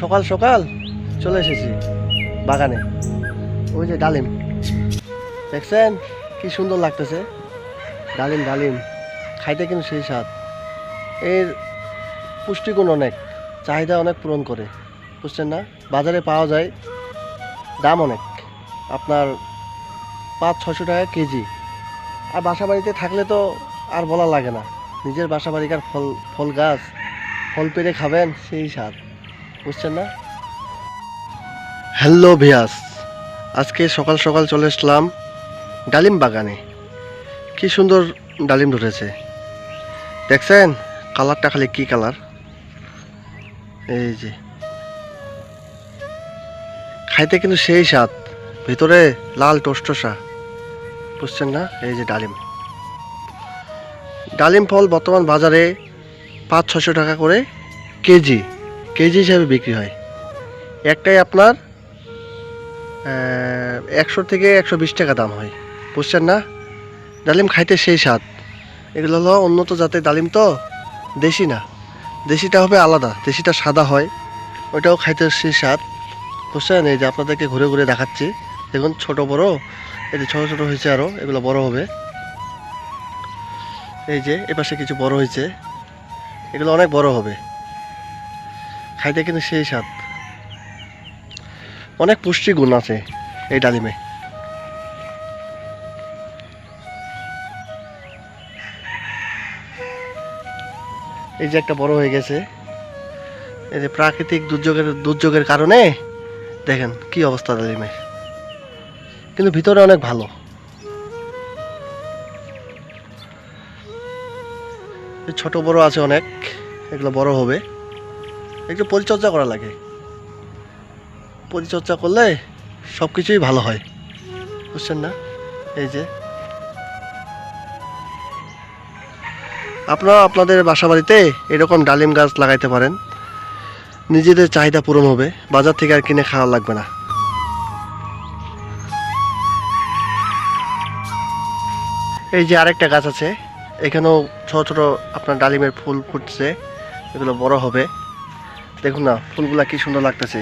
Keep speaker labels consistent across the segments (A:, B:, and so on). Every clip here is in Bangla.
A: সকাল সকাল চলে এসেছি বাগানে। ওই যে ডালিম দেখছেন কি সুন্দর লাগতেছে। ডালিম ডালিম খাইতে কিন্তু সেই স্বাদ। এর পুষ্টিগুণ অনেক, চাহিদা অনেক পূরণ করে, বুঝছেন না? বাজারে পাওয়া যায়, দাম অনেক, আপনার 500-600 টাকা কেজি। আর বাসা বাড়িতে থাকলে তো আর বলা লাগে না, নিজের বাসা বাড়িকার ফল ফল গাছ, ফল পেড়ে খাবেন সেই স্বাদ, বুঝছেন না? হ্যালো ভিয়াস, আজকে সকাল সকাল চলে আসলাম ডালিম বাগানে। কি সুন্দর ডালিম ধরেছে, দেখছেন? কালারটা খালি কি কালার! এই যে খাইতে কিন্তু সেই স্বাদ, ভিতরে লাল টসটসা, বুঝছেন না? এই যে ডালিম, ডালিম ফল বর্তমান বাজারে 500-600 টাকা করে কেজি, কেজি হিসাবে বিক্রি হয়। একটাই আপনার 100 থেকে 120 টাকা দাম হয়, বুঝছেন না? ডালিম খাইতে সেই স্বাদ। এগুলো হলো উন্নত জাতের ডালিম, তো দেশি না, দেশিটা হবে আলাদা, দেশিটা সাদা হয়, ওইটাও খাইতে সেই স্বাদ, বুঝছেন? এই যে আপনাদেরকে ঘুরে ঘুরে দেখাচ্ছি, দেখুন ছোট বড়, এই যে ছোট ছোট হয়েছে, আরও এগুলো বড় হবে। এই যে এপাশে কিছু বড় হয়েছে, এগুলো অনেক বড় হবে, খাইতে কিন্তু সেই স্বাদ। অনেক পুষ্টিগুণ আছে এই ডালিমে। এই যে একটা বড় হয়ে গেছে, এই যে প্রাকৃতিক দুর্যোগের কারণে দেখেন কি অবস্থা ডালিমের, কিন্তু ভিতরে অনেক ভালো। ছোট বড় আছে অনেক, এগুলো বড় হবে, একটু পরিচর্যা করা লাগে, পরিচর্যা করলে সব কিছুই ভালো হয়, বুঝছেন না? এই যে আপনারা আপনাদের বাসা বাড়িতে এরকম ডালিম গাছ লাগাইতে পারেন, নিজেদের চাহিদা পূরণ হবে, বাজার থেকে আর কিনে খাওয়া লাগবে না। এই যে আরেকটা গাছ আছে, এখানেও ছোট ছোট আপনার ডালিমের ফুল ফুটছে, এগুলো বড় হবে, দেখুন না ফুলগুলা কি সুন্দর লাগতেছে।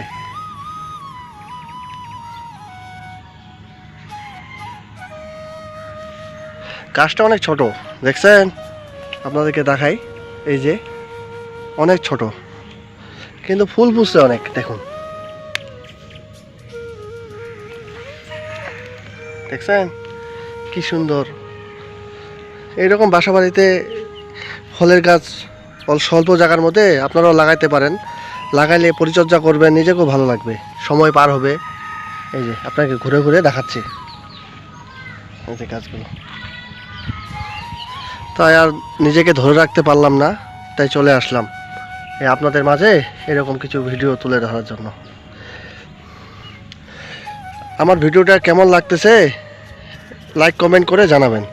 A: গাছটা অনেক ছোট, দেখছেন? আপনাদেরকে দেখাই, এই যে অনেক ছোট, কিন্তু ফুল ফুটছে অনেক, দেখুন, দেখছেন কি সুন্দর। এইরকম বাসা বাড়িতে ফলের গাছ স্বল্প জায়গার মধ্যে আপনারাও লাগাইতে পারেন, লাগাইলে পরিচর্যা করবেন, নিজেকেও ভালো লাগবে, সময় পার হবে। এই যে আপনাকে ঘুরে ঘুরে দেখাচ্ছি এই যে গাছগুলো। তাই আর নিজেকে ধরে রাখতে পারলাম না, তাই চলে আসলাম এই আপনাদের মাঝে এরকম কিছু ভিডিও তুলে ধরার জন্য। আমার ভিডিওটা কেমন লাগতেছে লাইক কমেন্ট করে জানাবেন।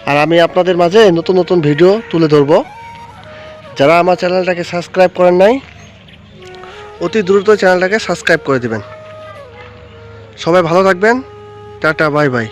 A: আর আমি আপনাদের মাঝে নতুন নতুন ভিডিও তুলে ধরব। যারা আমার চ্যানেলটাকে সাবস্ক্রাইব করেন নাই, অতি দ্রুত চ্যানেলটাকে সাবস্ক্রাইব করে দিবেন। সবাই ভালো থাকবেন, টাটা বাই বাই।